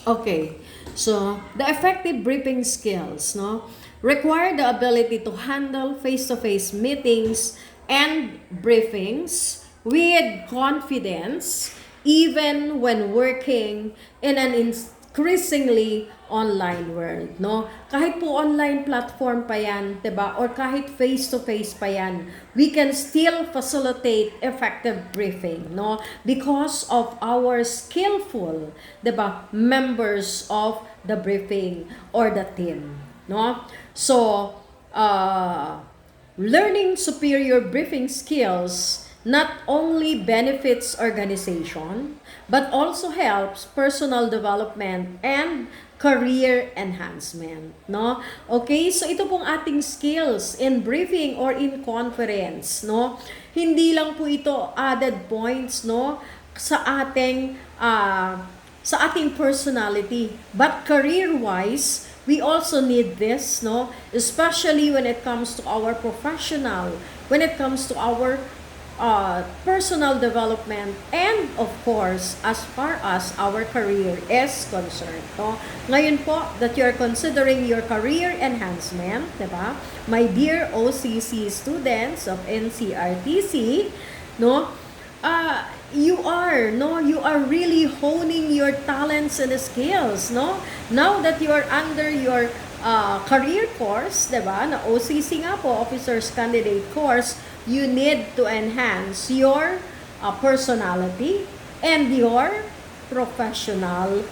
Okay, so the effective briefing skills, no, require the ability to handle face-to-face meetings and briefings with confidence, even when working in an increasingly online world, no? Kahit po online platform pa yan, 'di ba? Or kahit face-to-face pa yan, we can still facilitate effective briefing, no? Because of our skillful, 'di ba, members of the briefing or the team, no? So, learning superior briefing skills not only benefits organization, but also helps personal development and career enhancement, no? Okay, so ito pong ating skills in briefing or in conference, no? Hindi lang po ito added points, no, sa ating personality, but career-wise, we also need this, no? Especially when it comes to our professional, when it comes to our personal development, and of course, as far as our career is concerned. No? Ngayon po, that you are considering your career enhancement, diba? My dear OCC students of NCRTC, no? You are really honing your talents and skills, no? Now that you are under your career course, diba, na OCC nga po, Officers Candidate Course, you need to enhance personality and your professional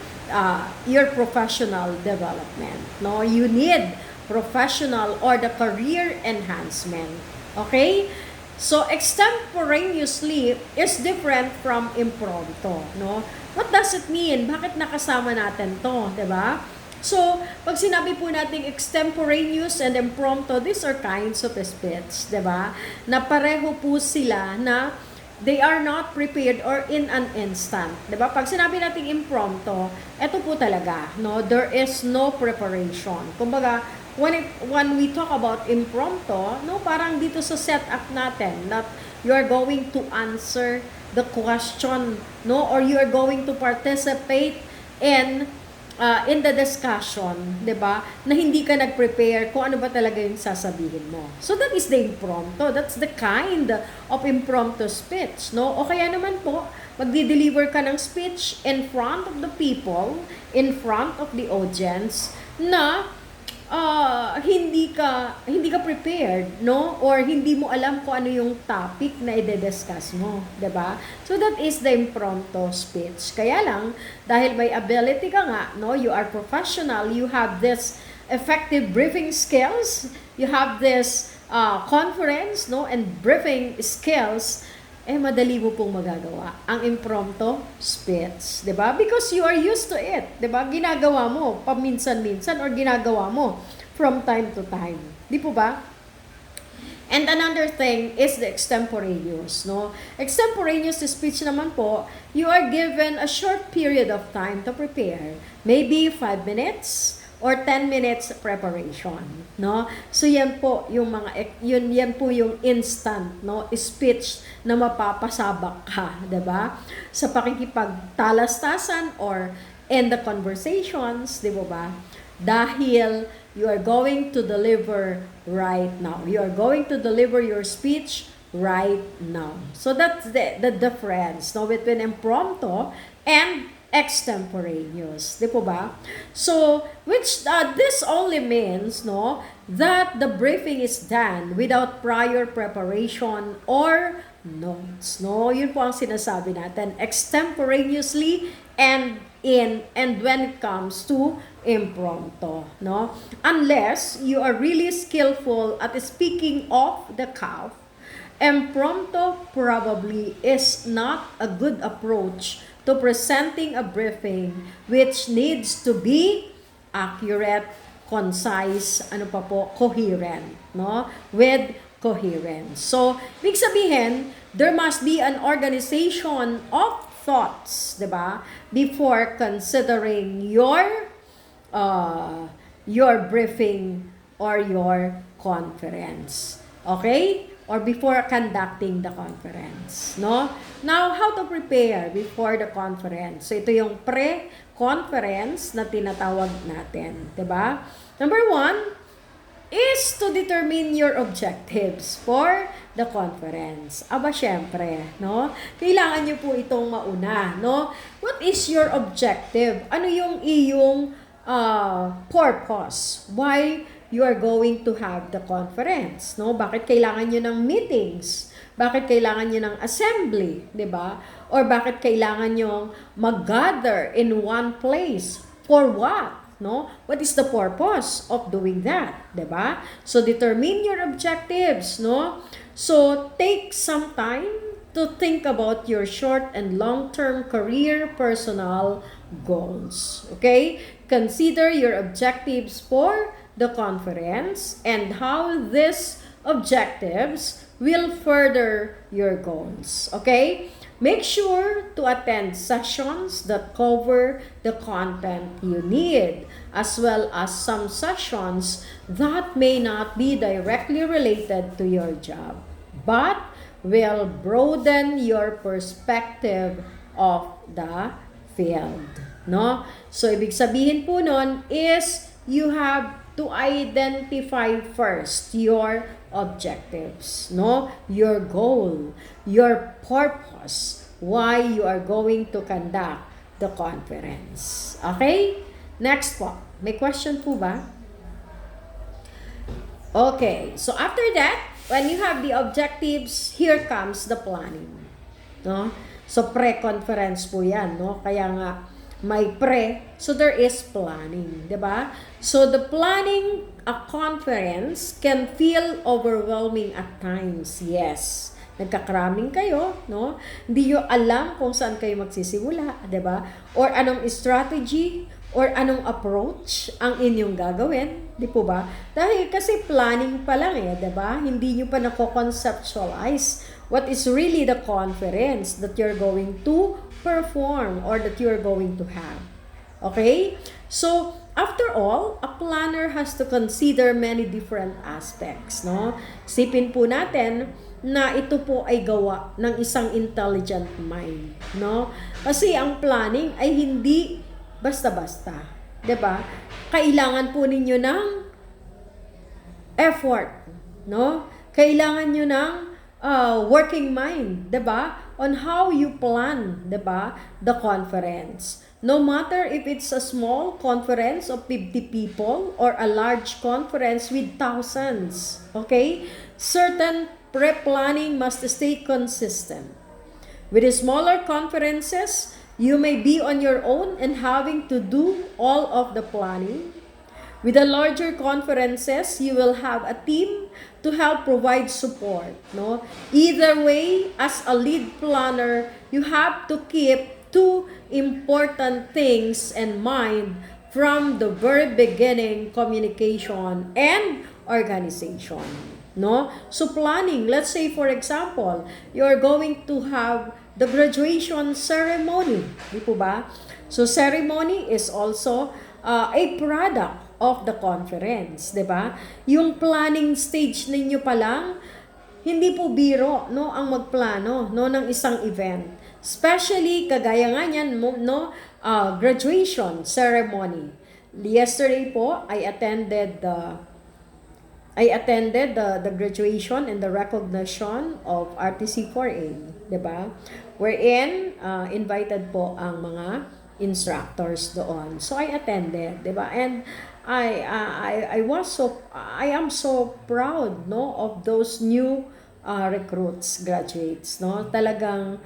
development, no? You need professional or the career enhancement, okay? So extemporaneously is different from impromptu, no? What does it mean? Bakit nakasama natin to, 'di ba? So, pag sinabi po nating extemporaneous and impromptu, these are kinds of speech, 'di ba? Na pareho po sila na they are not prepared or in an instant, 'di ba? Pag sinabi nating impromptu, eto po talaga, no? There is no preparation. Kumbaga, when we talk about impromptu, no, parang dito sa setup natin that you are going to answer the question, no, or you are going to participate in the discussion, 'di ba? Na hindi ka nag-prepare kung ano ba talaga yung sasabihin mo. So that is the impromptu. That's the kind of impromptu speech, no? O kaya naman po, magdi-deliver ka ng speech in front of the people, in front of the audience na hindi ka prepared, no? Or hindi mo alam kung ano yung topic na i-discuss mo, 'di ba? So that is the impromptu speech. Kaya lang dahil may ability ka nga, no? You are professional, you have this effective briefing skills, you have this conference, no, and briefing skills, madali mo pong magagawa ang impromptu speech, 'di ba? Because you are used to it, 'di ba? Ginagawa mo paminsan-minsan or ginagawa mo from time to time. 'Di po ba? And another thing is the extemporaneous, no? Extemporaneous speech naman po, you are given a short period of time to prepare. Maybe 5 minutes or 10 minutes preparation, no? So yan po yung yan po yung instant, no, speech na mapapasabak ka, 'di ba? Sa pakikipagtalastasan or in the conversations, 'di ba? Dahil you are going to deliver right now. You are going to deliver your speech right now. So that's the difference, no, between impromptu and extemporaneous, di po ba? So, this only means, no, that the briefing is done without prior preparation or notes, no? Yun po ang sinasabi natin, extemporaneously and when it comes to impromptu, no? Unless you are really skillful at speaking off the cuff, impromptu probably is not a good approach to presenting a briefing which needs to be accurate, concise, coherent, no? With coherence. So, ibig sabihin, there must be an organization of thoughts, 'di ba? Before considering your briefing or your conference. Okay? Or before conducting the conference, no? Now, how to prepare before the conference? So, ito yung conference na tinatawag natin, 'di ba? Number 1 is to determine your objectives for the conference. Aba, syempre, no? Kailangan nyo po itong mauna, no? What is your objective? Ano yung iyong purpose? Why you are going to have the conference, no? Bakit kailangan nyo ng meetings? Bakit kailangan nyo ng assembly, di ba? Or bakit kailangan nyo mag-gather in one place? For what? No? What is the purpose of doing that? Diba? So, determine your objectives, no? So, take some time to think about your short and long-term career personal goals. Okay? Consider your objectives for the conference and how these objectives will further your goals. Okay? Make sure to attend sessions that cover the content you need, as well as some sessions that may not be directly related to your job, but will broaden your perspective of the field. No? So, ibig sabihin po nun is you have to identify first your objectives, no? Your goal, your purpose, why you are going to conduct the conference. Okay? Next po. May question po ba? Okay. So after that, when you have the objectives, here comes the planning. No? So pre-conference po 'yan, no? Kaya nga may pre, so there is planning, 'di ba? So the planning a conference can feel overwhelming at times. Yes. Nagkakraming kayo, no? Hindi nyo alam kung saan kayo magsisimula, 'di ba? Or anong strategy or anong approach ang inyong gagawin, di po ba? Dahil kasi planning pa lang 'di ba? Hindi nyo pa nako-conceptualize what is really the conference that you're going to perform or that you're going to have. Okay? So, after all, a planner has to consider many different aspects, no? Sipin po natin na ito po ay gawa ng isang intelligent mind, no? Kasi ang planning ay hindi basta-basta, 'di ba? Kailangan po ninyo ng effort, no? Kailangan niyo ng working mind, 'di ba? On how you plan, 'di ba? The conference. No matter if it's a small conference of 50 people or a large conference with thousands, okay? Certain pre-planning must stay consistent. With the smaller conferences, you may be on your own and having to do all of the planning. With the larger conferences, you will have a team to help provide support, no? Either way, as a lead planner, you have to keep two important things in mind from the very beginning: communication and organization, no? So planning, let's say for example, you're going to have the graduation ceremony, di po ba? So ceremony is also a product of the conference, di ba? Yung planning stage ninyo pa lang, hindi po biro, no, ang magplano, no, ng isang event. Especially, kagaya nga niyan, no, graduation ceremony. Yesterday po, I attended the graduation and the recognition of RTC4A, 'di ba? Wherein invited po ang mga instructors doon. So I attended, 'di ba? And I am so proud, no, of those new recruits, graduates, no? Talagang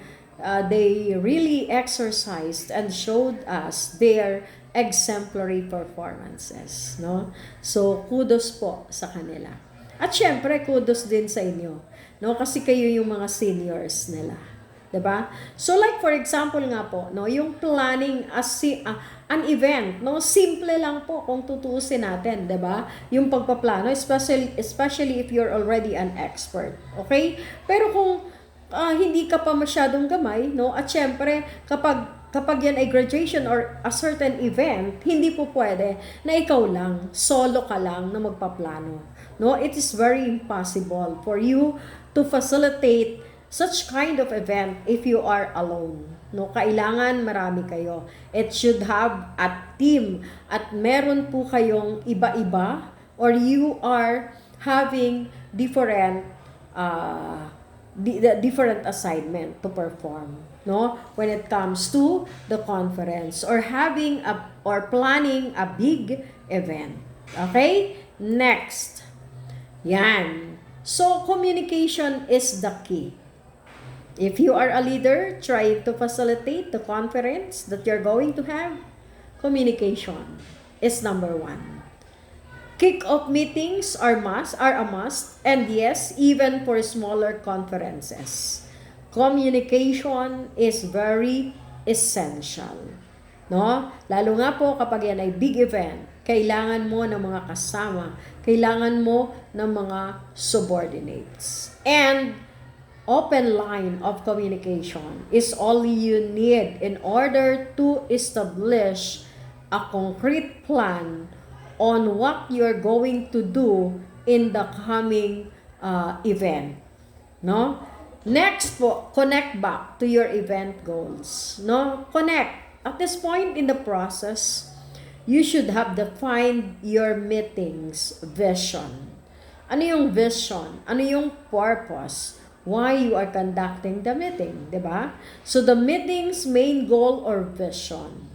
they really exercised and showed us their exemplary performances, no? So kudos po sa kanila. At syempre kudos din sa inyo, no? Kasi kayo yung mga seniors nila, 'di ba? So like for example nga po, no, yung planning an event, no, simple lang po kung tutuusin natin, 'di ba? Yung pagpaplano, especially if you're already an expert, okay? Pero kung hindi ka pa masyadong gamay, no? At syempre, kapag yan ay graduation or a certain event, hindi po pwede na ikaw lang, solo ka lang na magpaplano, no? It is very impossible for you to facilitate such kind of event if you are alone, No, kailangan marami kayo. It should have a team at meron po kayong iba-iba or you are having different different assignment to perform, no, when it comes to the conference or having a or planning a big event. Okay, next, yan. So communication is the key. If you are a leader trying to facilitate the conference that you're going to have, communication is number one. Kick-off meetings are a must, and yes, even for smaller conferences. Communication is very essential. No? Lalo nga po kapag yan ay big event, kailangan mo ng mga kasama, kailangan mo ng mga subordinates. And open line of communication is all you need in order to establish a concrete plan on what you're going to do in the coming event, no? Next po, connect back to your event goals, no? Connect. At this point in the process, you should have defined your meeting's vision. Ano yung vision? Ano yung purpose? Why you are conducting the meeting, di ba? So the meeting's main goal or vision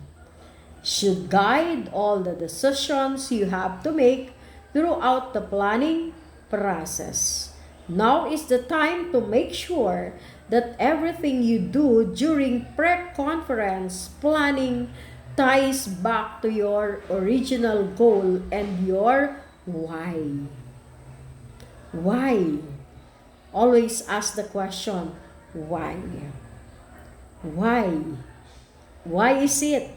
should guide all the decisions you have to make throughout the planning process. Now is the time to make sure that everything you do during pre-conference planning ties back to your original goal and your why. Why? Always ask the question, why? Why? Why is it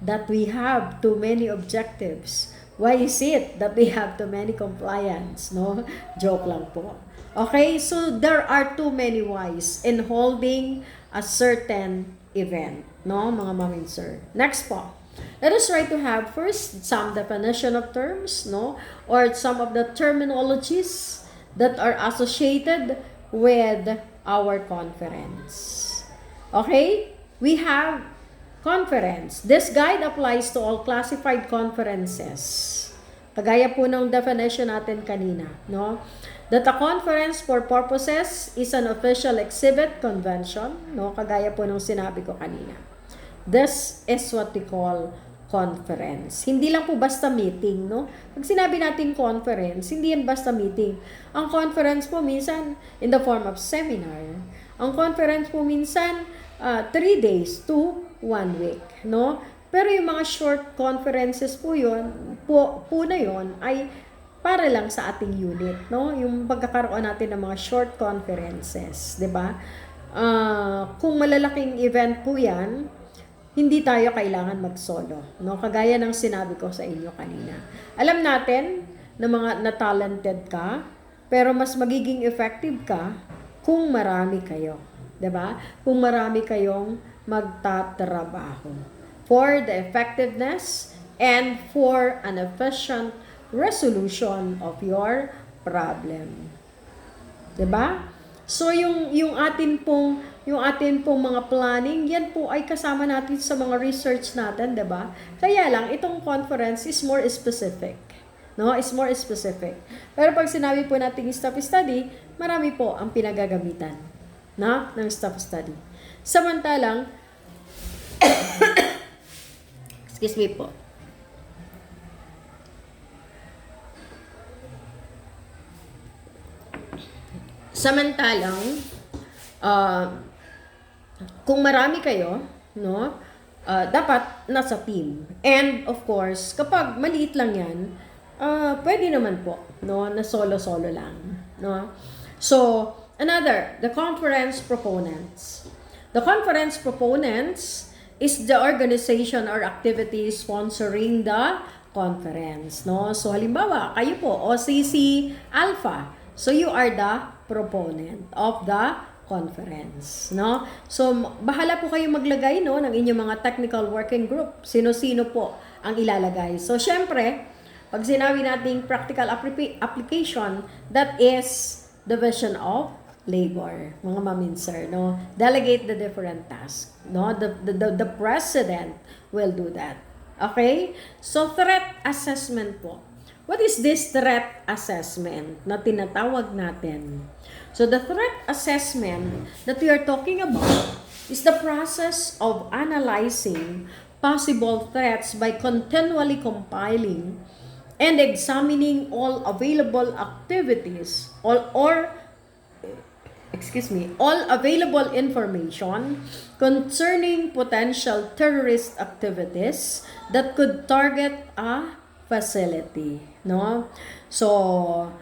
that we have too many objectives? Why is it that we have too many compliance? No? Joke lang po. Okay, so there are too many whys in holding a certain event. No, mga ma'am and sir. Next po. Let us try to have first some definition of terms, no? Or some of the terminologies that are associated with our conference. Okay? We have conference. This guide applies to all classified conferences. Kagaya po ng definition natin kanina, no? That a conference for purposes is an official exhibit convention, no? Kagaya po ng sinabi ko kanina. This is what we call conference. Hindi lang po basta meeting, no? Pag sinabi natin conference, hindi yan basta meeting. Ang conference po minsan in the form of seminar. Ang conference po minsan 3 days to 1 week, no? Pero yung mga short conferences po na yon ay para lang sa ating unit, no? Yung pagkakaroon natin ng mga short conferences, 'di ba? Kung malalaking event po 'yan, hindi tayo kailangan mag-solo, no? Kagaya ng sinabi ko sa inyo kanina. Alam natin na talented ka, pero mas magiging effective ka kung marami kayo. 'Di ba? Kung marami kayong magtatrabaho for the effectiveness and for an efficient resolution of your problem. 'Di ba? So yung atin pong mga planning, yan po ay kasama natin sa mga research natin, 'di ba? Kaya lang itong conference is more specific. No, is more specific. Pero pag sinabi po nating staff study, marami po ang pinagagamitan ng staff study. Samantalang excuse me po. Samantalang kung marami kayo, no, dapat nasa team. And of course, kapag maliit lang 'yan, pwede naman po, no, na solo-solo lang, no. So, another, the conference proponents. The conference proponents is the organization or activity sponsoring the conference, no? So, halimbawa, kayo po, OCC Alpha. So, you are the proponent of the conference, no? So, bahala po kayo maglagay, no, ng inyong mga technical working group. Sino-sino po ang ilalagay. So, syempre, pag sinabi nating practical application, that is the vision of labor, mga maminser, no? Delegate the different tasks, no? The president will do that. Okay? So, threat assessment po. What is this threat assessment na tinatawag natin? So, the threat assessment that we are talking about is the process of analyzing possible threats by continually compiling and examining all available activities all available information concerning potential terrorist activities that could target a facility, no? So,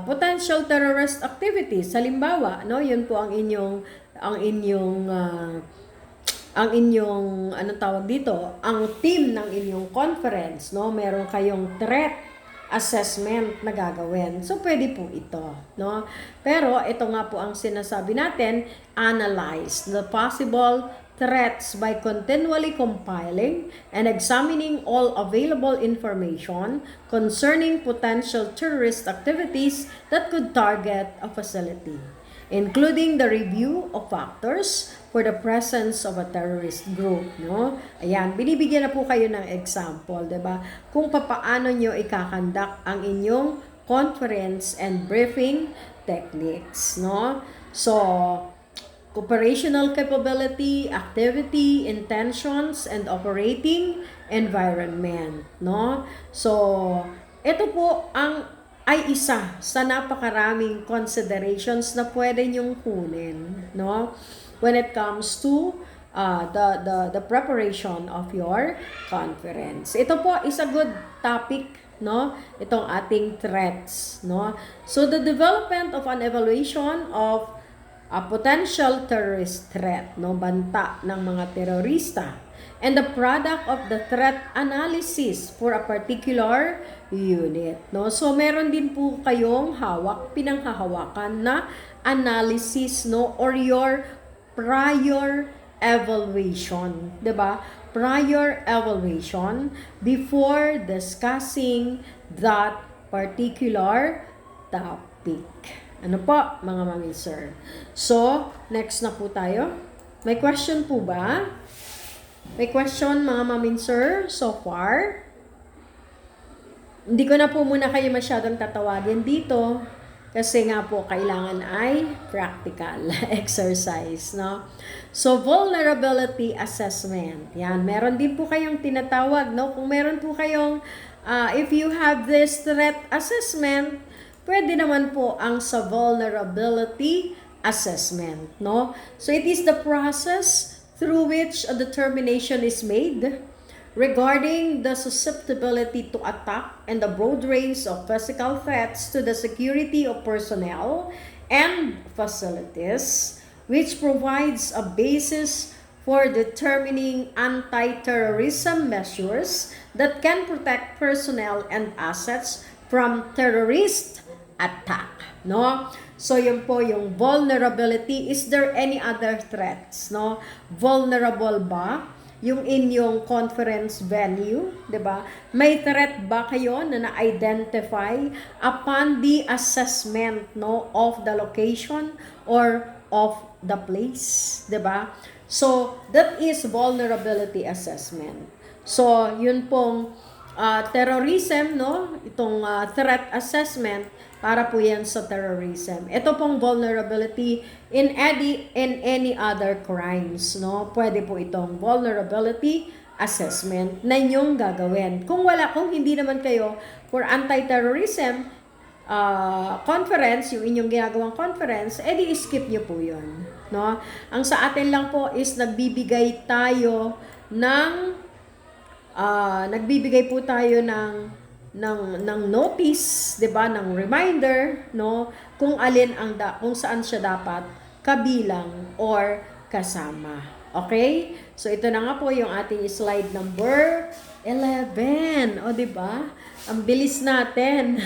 potential terrorist activities, halimbawa, no, yun po ang inyong anong tawag dito, ang team ng inyong conference, no, meron kayong threat assessment na gagawin. So, pwede po ito, no? Pero, ito nga po ang sinasabi natin, analyze the possible threats by continually compiling and examining all available information concerning potential terrorist activities that could target a facility, including the review of factors for the presence of a terrorist group, no? Ayan, binibigyan na po kayo ng example, 'di ba? Kung paano nyo ikakandak ang inyong conference and briefing techniques, no? So, operational capability, activity, intentions, and operating environment, no? So, ito po ay isa sa napakaraming considerations na pwede nyong kunin, no? When it comes to the preparation of your conference. Ito po is a good topic, no? Itong ating threats, no? So the development of an evaluation of a potential terrorist threat, no? Banta ng mga terorista, and the product of the threat analysis for a particular unit, no? So meron din po kayong pinanghahawakan na analysis, no, or your prior evaluation, 'di ba? Prior evaluation before discussing that particular topic. Ano po, mga mami sir? So, next na po tayo. May question po ba? May question, mga mami sir, so far? Hindi ko na po muna kayo masyadong tatawagin dito. Kasi nga po, kailangan ay practical exercise, no? So, vulnerability assessment. Yan, meron din po kayong tinatawag, no? Kung meron po kayong, if you have this threat assessment, pwede naman po ang sa vulnerability assessment, no? So, it is the process through which a determination is made regarding the susceptibility to attack and the broad range of physical threats to the security of personnel and facilities, which provides a basis for determining anti-terrorism measures that can protect personnel and assets from terrorist attack, no? So, yun po yung vulnerability. Is there any other threats, no? Vulnerable ba yung inyong conference venue, 'di ba? May threat ba kayo na na-identify upon the assessment, no, of the location or of the place, 'di ba? So, that is vulnerability assessment. So, yun pong terrorism, no? Itong threat assessment, para po yan sa terrorism. Ito pong vulnerability in any other crimes, no? Pwede po itong vulnerability assessment na inyong gagawin. Kung hindi naman kayo for anti-terrorism conference, yung inyong ginagawang conference, edi skip nyo po yun, no? Ang sa atin lang po is nagbibigay po tayo ng notice, 'di ba, ng reminder, no, kung saan siya dapat kabilang or kasama. Okay? So ito na nga po yung ating slide number 11. O 'di ba? Ang bilis natin.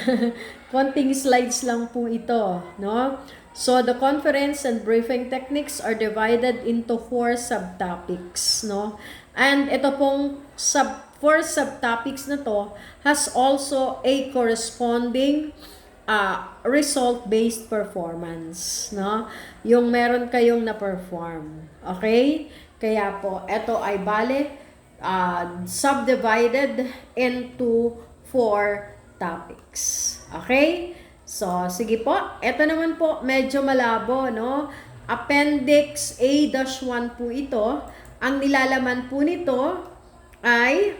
Konting slides lang po ito, no? So the conference and briefing techniques are divided into 4 subtopics, no? And ito pong 4 subtopics na to has also a corresponding result-based performance, no? Yung meron kayong na-perform. Okay? Kaya po, ito ay bale subdivided into 4 topics. Okay? So, sige po. Ito naman po, medyo malabo, no? Appendix A-1 po ito. Ang nilalaman po nito ay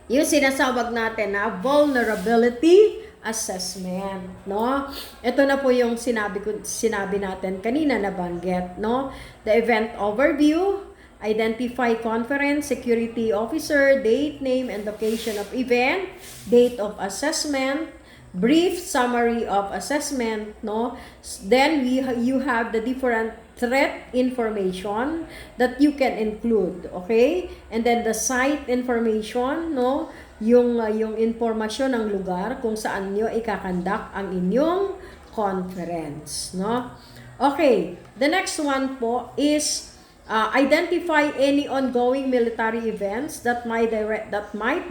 yung sinasawag natin na vulnerability assessment, no? Ito na po yung sinabi natin kanina na banggit, no? The event overview, identify conference, security officer, date, name, and location of event, date of assessment, brief summary of assessment, no? Then you have the different threat information that you can include, okay? And then the site information, no? Yung informasyon ng lugar kung saan nyo ikakandak ang inyong conference, no? Okay, the next one po is identify any ongoing military events that might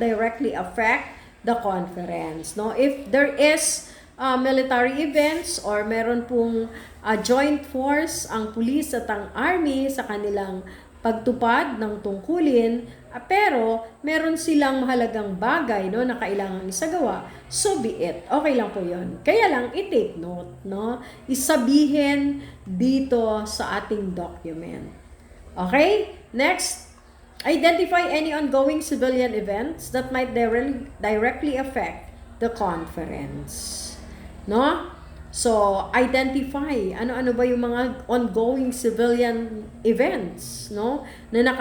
directly affect the conference, no? If there is military events or meron pong joint force ang police at ang army sa kanilang pagtupad ng tungkulin, pero meron silang mahalagang bagay, no, na kailangan isagawa, so be it. Okay lang po yun. Kaya lang, i-take note, no? Isabihin dito sa ating document. Okay? Next, identify any ongoing civilian events that might directly affect the conference. No? So, identify ano-ano ba yung mga ongoing civilian events, no? Na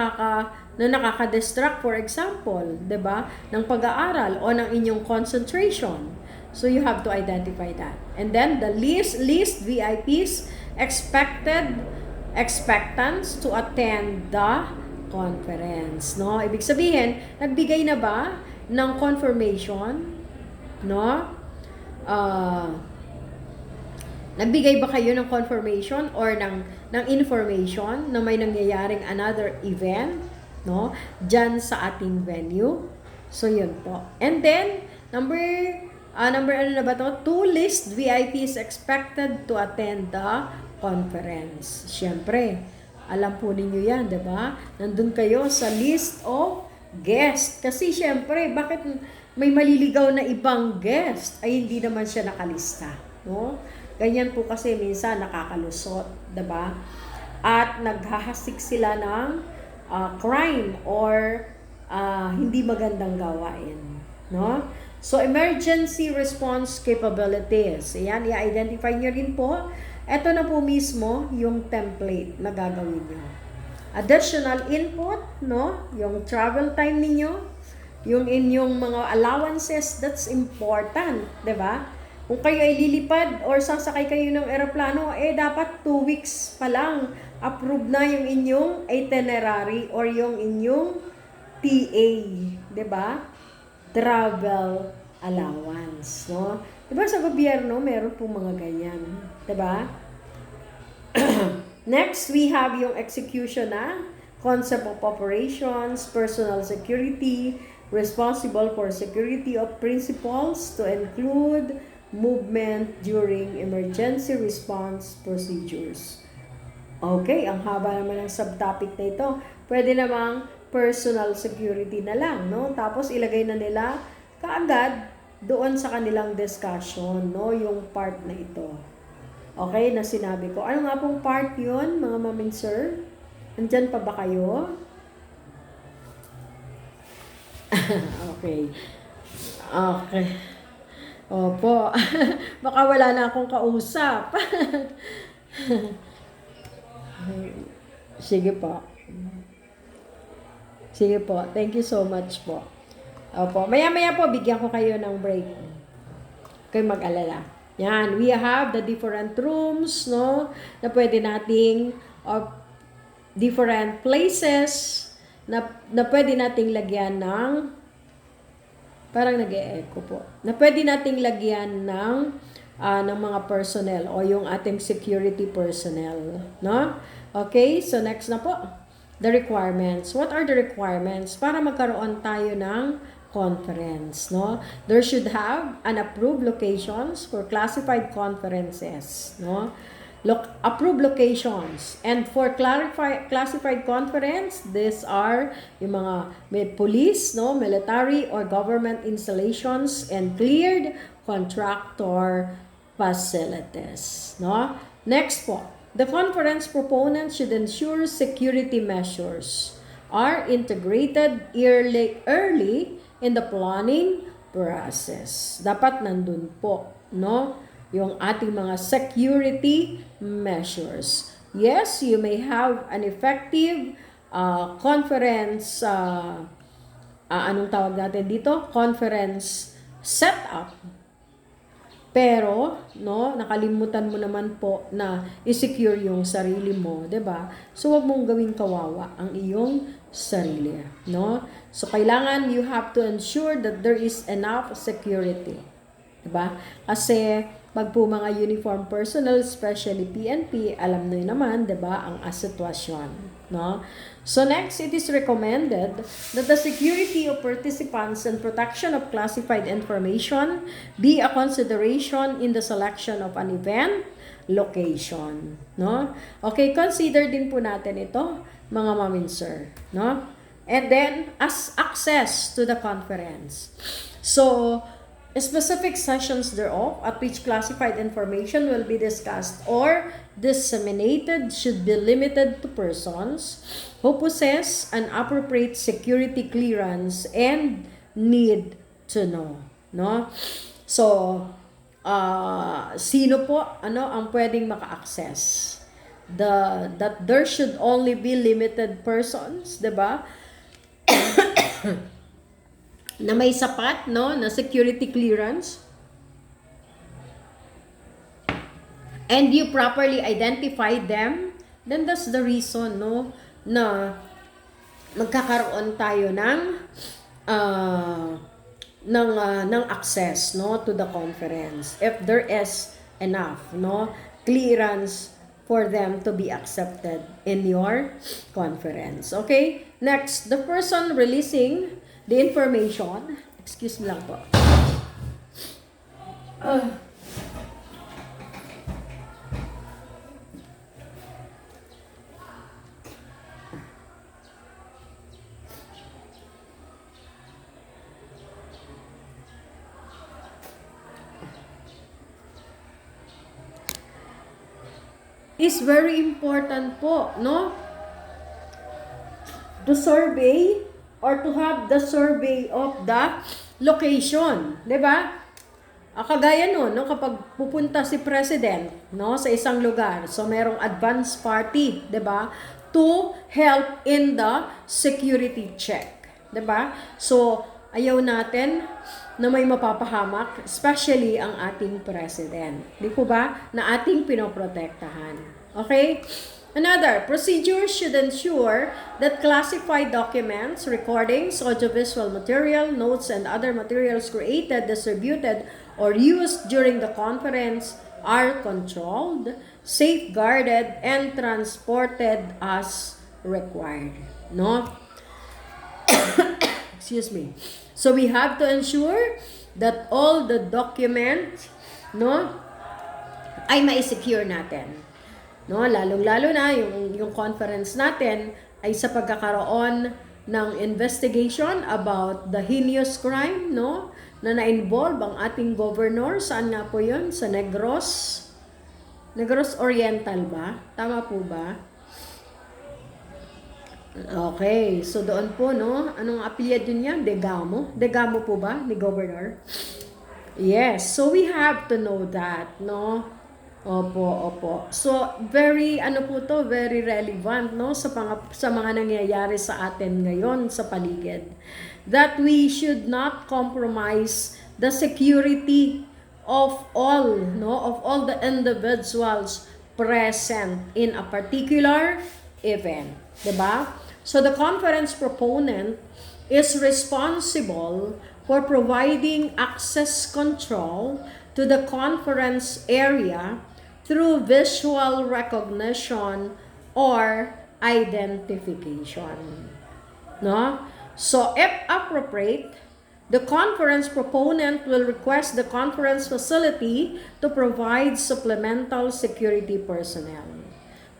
nakaka-distract, for example, 'di ba? Ng pag-aaral o ng inyong concentration. So, you have to identify that. And then the list VIPs expectants to attend the conference, no? Ibig sabihin, nagbigay na ba ng confirmation, no? Nagbigay ba kayo ng confirmation or ng information na may nangyayaring another event, no? Diyan sa ating venue. So, yun po. And then, number ano na ba to? 2 list VIPs expected to attend the conference. Siyempre, alam po ninyo yan, di ba? Nandun kayo sa list of guest. Kasi siyempre, bakit may maliligaw na ibang guest ay hindi naman siya nakalista, no? Ganyan po kasi minsan nakakalusot, 'di ba? At naghahasik sila ng crime or hindi magandang gawain, no? So emergency response capabilities. Ayan, i-identify niyo rin po. Ito na po mismo yung template na gagawin niyo. Additional input, no? Yung travel time niyo, yung inyong mga allowances, that's important, 'di ba? Kung kayo ay lilipad or sasakay kayo ng eroplano, dapat 2 weeks pa lang approve na yung inyong itinerary or yung inyong TA, 'di ba? Travel allowance, no? 'Di ba sa gobyerno meron pong mga ganyan, 'di ba? Next, we have yung execution na concept of operations, personal security, responsible for security of principles to include movement during emergency response procedures. Okay, ang haba naman ng subtopic na ito. Pwede namang personal security na lang, no? Tapos ilagay na nila kaagad doon sa kanilang discussion, no? Yung part na ito. Okay, na sinabi ko. Ano nga pong part yun, mga maming sir? Nandyan pa ba kayo? Okay. Okay. Opo. Baka wala na akong kausap. Sige po. Sige po. Thank you so much po. Opo. Maya-maya po, bigyan ko kayo ng break. Kayo mag-alala. Yan. We have the different rooms, no? Na pwede nating, different places na pwede nating lagyan ng parang nag-e-echo po. Na pwede nating lagyan ng mga personnel o yung ating security personnel, no? Okay, so next na po. The requirements. What are the requirements para magkaroon tayo ng conference, no? There should have an approved locations for classified conferences, no? Approved locations. And for classified conference, these are yung mga may police, no, military or government installations and cleared contractor facilities, no? Next po, the conference proponents should ensure security measures are integrated early in the planning process. Dapat nandun po, no? Yung ating mga security measures. Yes, you may have an effective conference, anong tawag natin dito? Conference setup. Pero, no, nakalimutan mo naman po na i-secure yung sarili mo, 'di ba? So, wag mong gawing kawawa ang iyong sarili, no? So, kailangan you have to ensure that there is enough security. 'Di ba? Kasi pag po mga uniform personnel, especially PNP, alam nyo naman, 'di ba, ang sitwasyon, no? So next, it is recommended that the security of participants and protection of classified information be a consideration in the selection of an event location, no? Okay, consider din po natin ito, mga mamin sir, no? And then, as access to the conference. So, specific sessions thereof at which classified information will be discussed or disseminated should be limited to persons who possess an appropriate security clearance and need to know, no? So, sino po ang pwedeng maka-access? That there should only be limited persons, 'di ba? Na may sapat, no, na security clearance, and you properly identify them, then that's the reason, no, na magkakaroon tayo ng access, no, to the conference if there is enough, no, clearance for them to be accepted in your conference. Okay, next, the person releasing the information, excuse me lang po. Is very important po, no? To survey or to have the survey of the location, 'di ba? Kagaya no, kapag pupunta si president, no, sa isang lugar, so merong advance party, 'di ba? To help in the security check, 'di ba? So, ayaw natin na may mapapahamak, especially ang ating president. Di po ba? Na ating pinoprotektahan. Okay? Another, procedures should ensure that classified documents, recordings, audiovisual material, notes, and other materials created, distributed, or used during the conference are controlled, safeguarded, and transported as required. No? Excuse me. So we have to ensure that all the documents, no, ay ma-secure natin. No, lalong-lalo na yung conference natin ay sa pagkakaroon ng investigation about the heinous crime, no, na na-involve ang ating governor. Saan nga po 'yon? Sa Negros Oriental ba? Tama po ba? Okay, so doon po, no? Anong apelyido niya? Degamo? Degamo po ba ni Governor? Yes, so we have to know that, no? Opo. So, very relevant, no? Sa mga nangyayari sa atin ngayon sa paligid. That we should not compromise the security of all, no? Of all the individuals present in a particular event. Diba? So the conference proponent is responsible for providing access control to the conference area through visual recognition or identification. No? So if appropriate, The conference proponent will request the conference facility to provide supplemental security personnel.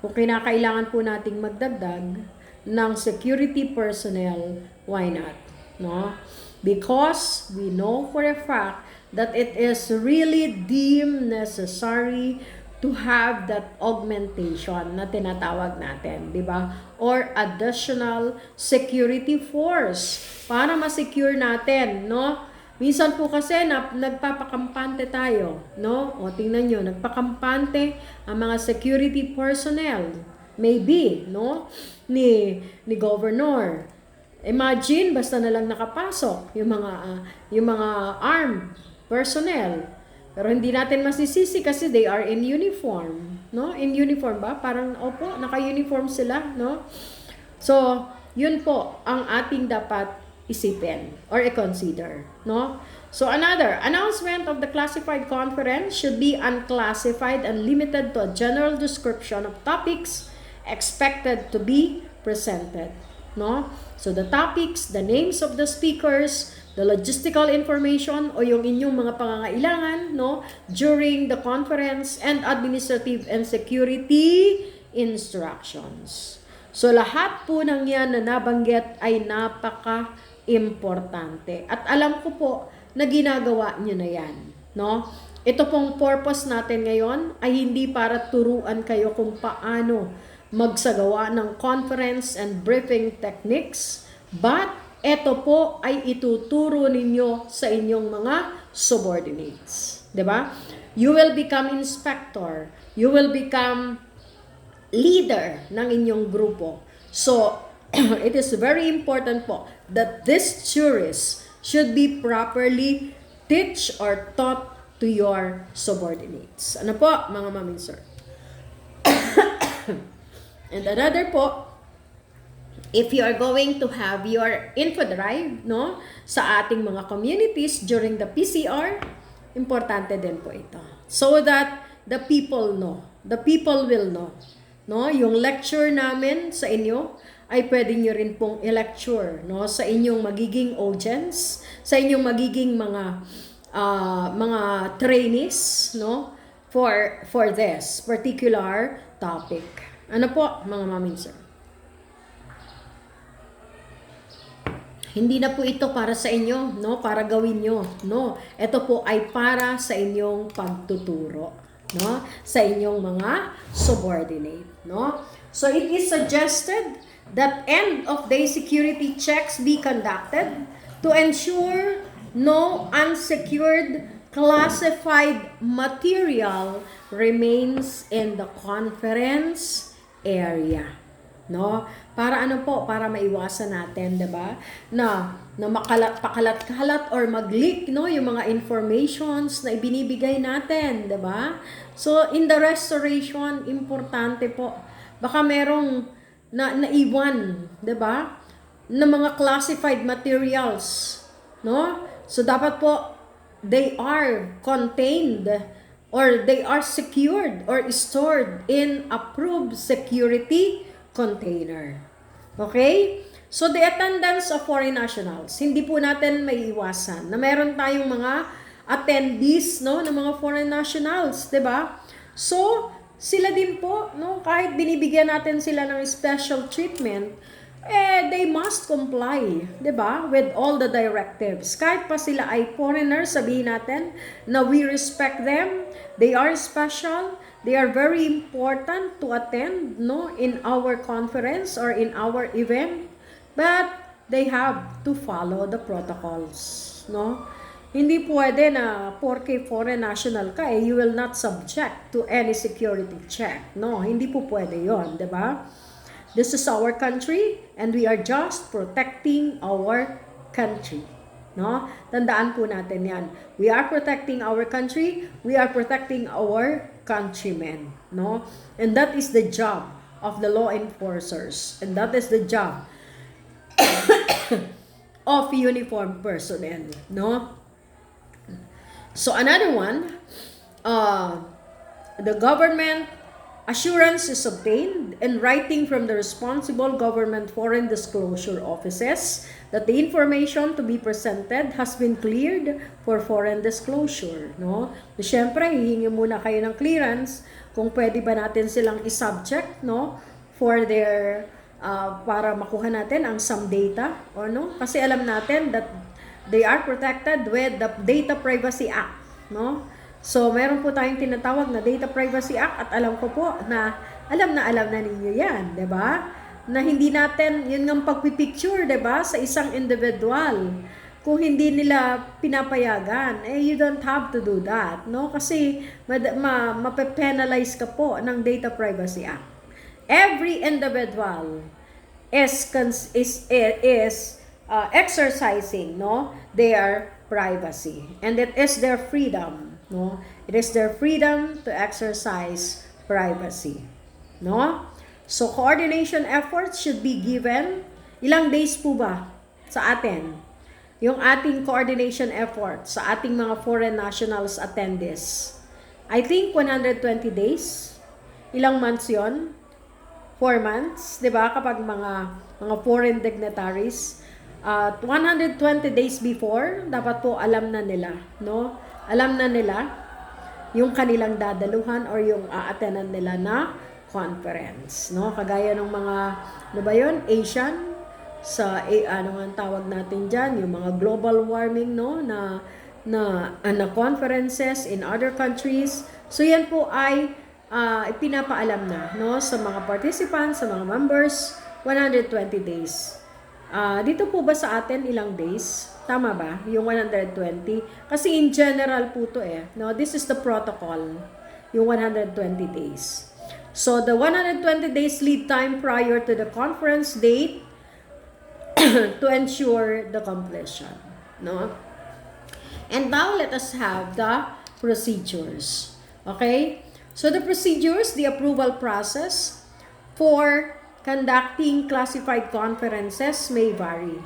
Kung kinakailangan po nating magdagdag ng security personnel, why not? No? Because we know for a fact that it is really deemed necessary to have that augmentation na tinatawag natin, di ba? Or additional security force para ma-secure natin, no? Minsan po kasi nagpapakampante tayo, no? O tingnan nyo, nagpakampante ang mga security personnel. Maybe, no? Ni governor. Imagine, basta na lang nakapasok yung mga armed personnel. Pero hindi natin masisisi kasi they are in uniform, no? In uniform ba? Parang, opo, naka-uniform sila, no? So, yun po ang ating dapat isipin or i-consider, no? So, another, announcement of the classified conference should be unclassified and limited to a general description of topics expected to be presented, no? So, the topics, the names of the speakers, the logistical information o yung inyong mga pangangailangan, no, during the conference, and administrative and security instructions. So lahat po ng yan na nabanggit ay napaka-importante. At alam ko po na ginagawa nyo na yan, no? Ito pong purpose natin ngayon ay hindi para turuan kayo kung paano magsagawa ng conference and briefing techniques, but ito po ay ituturo ninyo sa inyong mga subordinates. 'Di ba? You will become inspector. You will become leader ng inyong grupo. So, it is very important po that this tourists should be properly teach or taught to your subordinates. Ano po, mga ma'am and sir? And another po, if you are going to have your info drive, no, sa ating mga communities during the PCR, importante din po ito. So that the people know, the people will know, no, yung lecture namin sa inyo ay pwede nyo rin pong i-lecture, no, sa inyong magiging audience, sa inyong magiging mga trainees, no, for this particular topic. Ano po, mga ma'am and sir? Hindi na po ito para sa inyo, no? Para gawin nyo, no? Ito po ay para sa inyong pagtuturo, no? Sa inyong mga subordinate, no? So it is suggested that end-of-day security checks be conducted to ensure no unsecured classified material remains in the conference area, no? Para ano po, para maiwasan natin, 'di ba? Na pakalat-kalat or mag-leak, no, yung mga informations na ibinibigay natin, 'di ba? So in the restoration, importante po. Baka merong naiwan, 'di ba? Na mga classified materials, no? So dapat po they are contained or they are secured or stored in approved security container. Okay? So, the attendance of foreign nationals, hindi po natin may iwasan na meron tayong mga attendees, no, ng mga foreign nationals, 'di ba? So, sila din po, no, kahit binibigyan natin sila ng special treatment, they must comply, 'di ba, with all the directives. Kahit pa sila ay foreigners, sabihin natin na we respect them, they are special, they are very important to attend, no, in our conference or in our event, but they have to follow the protocols, no? Hindi pwede na porke foreign national ka, you will not subject to any security check. No, hindi po pwede 'yon, 'di ba? This is our country and we are just protecting our country. No? Tandaan po natin 'yan. We are protecting our country, we are protecting our countrymen, no? And that is the job of the law enforcers, and that is the job of uniformed personnel, no? So another one, the government Assurance is obtained in writing from the responsible government foreign disclosure offices that the information to be presented has been cleared for foreign disclosure, no? So, syempre, hihingi muna kayo ng clearance kung pwede ba natin silang i-subject, no, for their para makuha natin ang some data or no? Kasi alam natin that they are protected with the Data Privacy Act, no? So, meron po tayong tinatawag na Data Privacy Act at alam ko po na alam na ninyo yan, 'di ba? Na hindi natin, yun ng pagpipicture, 'di ba, sa isang individual. Kung hindi nila pinapayagan, you don't have to do that, no? Kasi mape-penalize ka po ng Data Privacy Act. Every individual is exercising, no, their privacy, and it is their freedom, no? It is their freedom to exercise privacy, no? So coordination efforts should be given. Ilang days po ba sa atin yung ating coordination effort sa ating mga foreign nationals attendees? I think 120 days. Ilang months yon? 4 months, 'di ba? Kapag mga foreign dignitaries, 120 days before, dapat po alam na nila, no? Alam na nila yung kanilang dadaluhan or yung a-attendan nila na conference, no? Kagaya ng mga, ano ba yun? Asian, ano nga tawag natin dyan? Yung mga global warming, no? Na conferences in other countries. So, yan po ay ipinapaalam na, no? Sa mga participants, sa mga members, 120 days. Dito po ba sa atin ilang days? Tama ba? Yung 120? Kasi in general po to no? This is the protocol. Yung 120 days. So, the 120 days lead time prior to the conference date to ensure the completion, no? And now, let us have the procedures. Okay? So, the procedures, the approval process for conducting classified conferences may vary.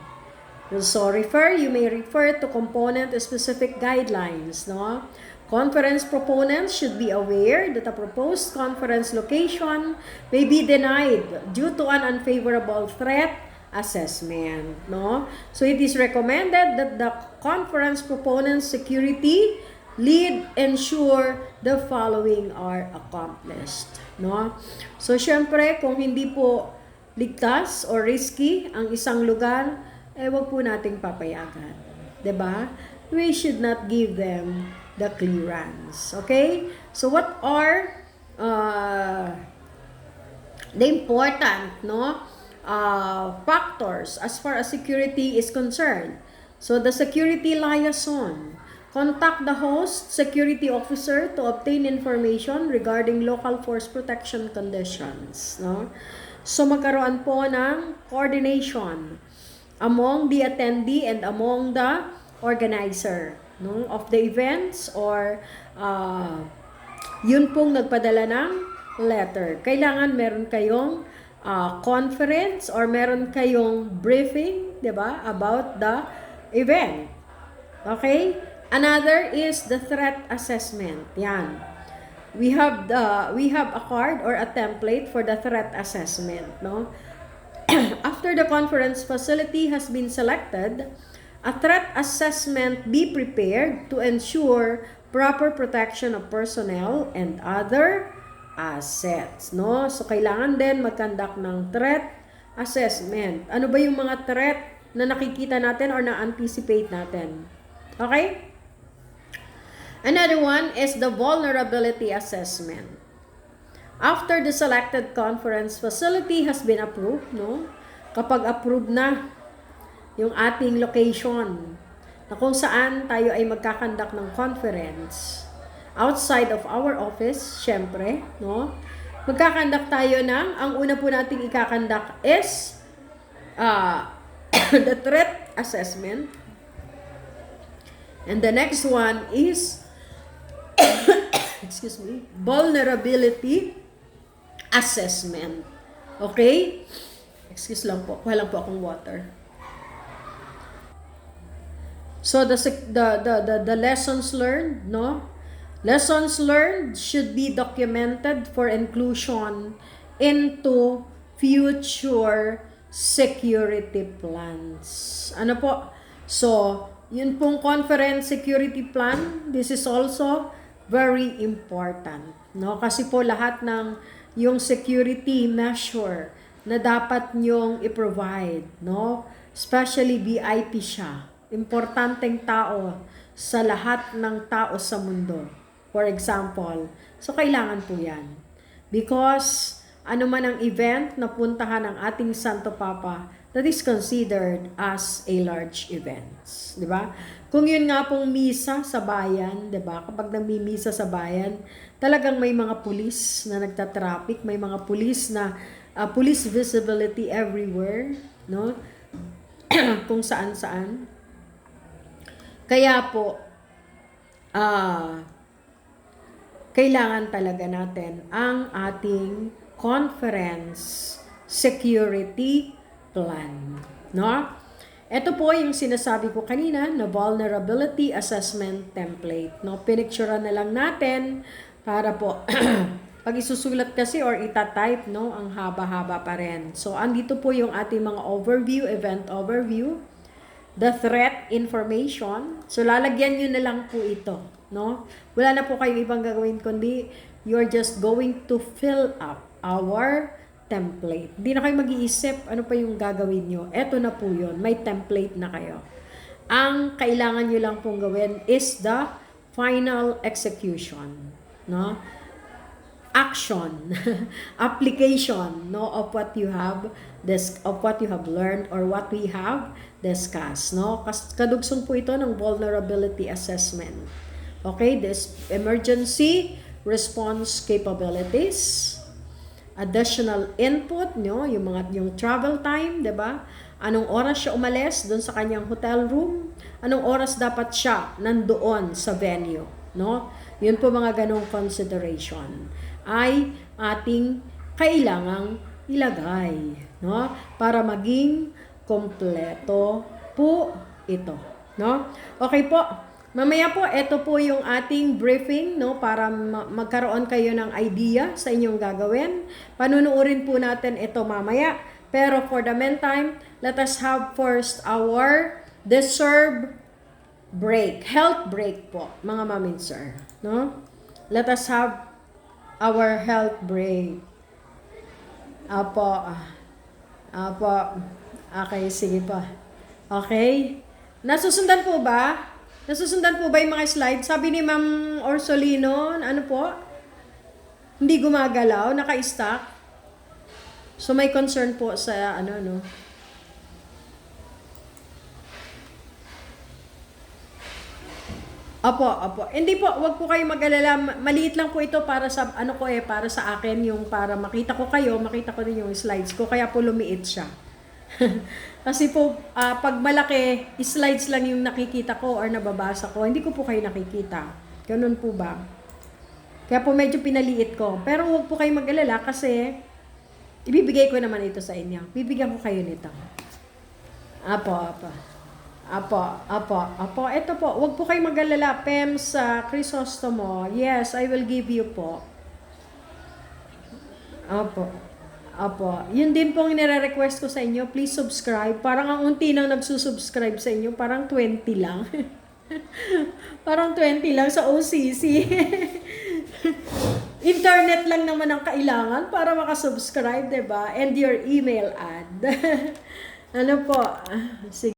So, you may refer to component-specific guidelines, no? Conference proponents should be aware that a proposed conference location may be denied due to an unfavorable threat assessment, no? So, it is recommended that the conference proponent's security lead ensure the following are accomplished, no? So, syempre, kung hindi po ligtas or risky ang isang lugar, wag po nating papayagan, 'di ba? We should not give them the clearance, okay? So, what are the important, no, factors as far as security is concerned? So, the security liaison. Contact the host security officer to obtain information regarding local force protection conditions, no? So, magkaroon po ng coordination among the attendee and among the organizer, no, of the events or yun pong nagpadala ng letter. Kailangan meron kayong conference or meron kayong briefing, 'di ba, about the event. Okay? Another is the threat assessment. Yan. We have a card or a template for the threat assessment, no? After the conference facility has been selected, a threat assessment be prepared to ensure proper protection of personnel and other assets, no? So, kailangan din mag-conduct ng threat assessment. Ano ba yung mga threat na nakikita natin or na-anticipate natin? Okay? Another one is the vulnerability assessment. After the selected conference facility has been approved, no? Kapag approved na yung ating location na kung saan tayo ay magkakandak ng conference outside of our office, syempre, no? Magkakandak tayo ng, ang una po nating ikakandak is the threat assessment. And the next one is excuse me, vulnerability assessment. Okay? Excuse lang po. Kuha lang po akong water. So the lessons learned, no? Lessons learned should be documented for inclusion into future security plans. Ano po? So, yun pong conference security plan, this is also very important. No? Kasi po lahat ng yung security measure na dapat nyong i-provide, no? Especially VIP siya. Importanteng tao sa lahat ng tao sa mundo. For example, so kailangan po yan. Because ano man ang event na puntahan ng ating Santo Papa, that is considered as a large event. Di ba? Kung yun nga pong misa sa bayan, di ba? Kapag nagmimisa sa bayan, talagang may mga pulis na nagtatraffic, may mga pulis na police visibility everywhere, no? Kung saan-saan. Kaya po, kailangan talaga natin ang ating conference security plan, no? Ito po yung sinasabi ko kanina na vulnerability assessment template, no? Pinicturean na lang natin para po pag isusulat kasi or itatype, no, ang haba-haba pa rin. So andito po yung ating mga overview, event overview, the threat information. So lalagyan nyo na lang po ito, no? Wala na po kayong ibang gagawin kundi you're just going to fill up our template. Hindi na kayo mag-iisip ano pa yung gagawin nyo. Eto na po yun. May template na kayo. Ang kailangan nyo lang pong gawin is the final execution, no? Action, application, no, of what you have learned or what we have discussed, no? Kadugsong po ito ng vulnerability assessment. Okay, this emergency response capabilities, additional input, no, yung travel time, 'di ba? Anong oras siya umalis doon sa kanyang hotel room? Anong oras dapat siya nandoon sa venue, no? Yun po mga ganong consideration ay ating kailangang ilagay, no? Para maging kompleto po ito, no? Okay po. Mamaya po, ito po yung ating briefing, no, para magkaroon kayo ng idea sa inyong gagawin. Panunuorin po natin ito mamaya. Pero for the meantime, let us have first our deserved break. Health break po, mga mamin sir. No? Let us have our health break. Apo. Okay, sige pa. Okay? Nasusundan po ba? Nasusundan po ba yung mga slides? Sabi ni Ma'am Orsolino, ano po? Hindi gumagalaw, naka-stack. So may concern po sa no. Apo. Hindi po, wag po kayo mag-alala. Maliit lang po ito para sa para sa akin yung para makita ko kayo, makita ko din yung slides ko, kaya po lumiit siya. Kasi po, pag malaki, slides lang yung nakikita ko or nababasa ko, hindi ko po kayo nakikita. Ganun po ba? Kaya po medyo pinaliit ko. Pero huwag po kayo mag-alala kasi ibibigay ko naman ito sa inyo. Bibigyan ko kayo nito. Apo. Ito po, huwag po kayo mag-alala. PEMS Crisostomo. Yes, I will give you po. Apo. Yun din pong nire-request ko sa inyo. Please subscribe. Parang ang unti nang nagsusubscribe sa inyo. Parang 20 lang. Parang 20 lang sa OCC. Internet lang naman ang kailangan para makasubscribe, diba? And your email ad. Ano po? Sige.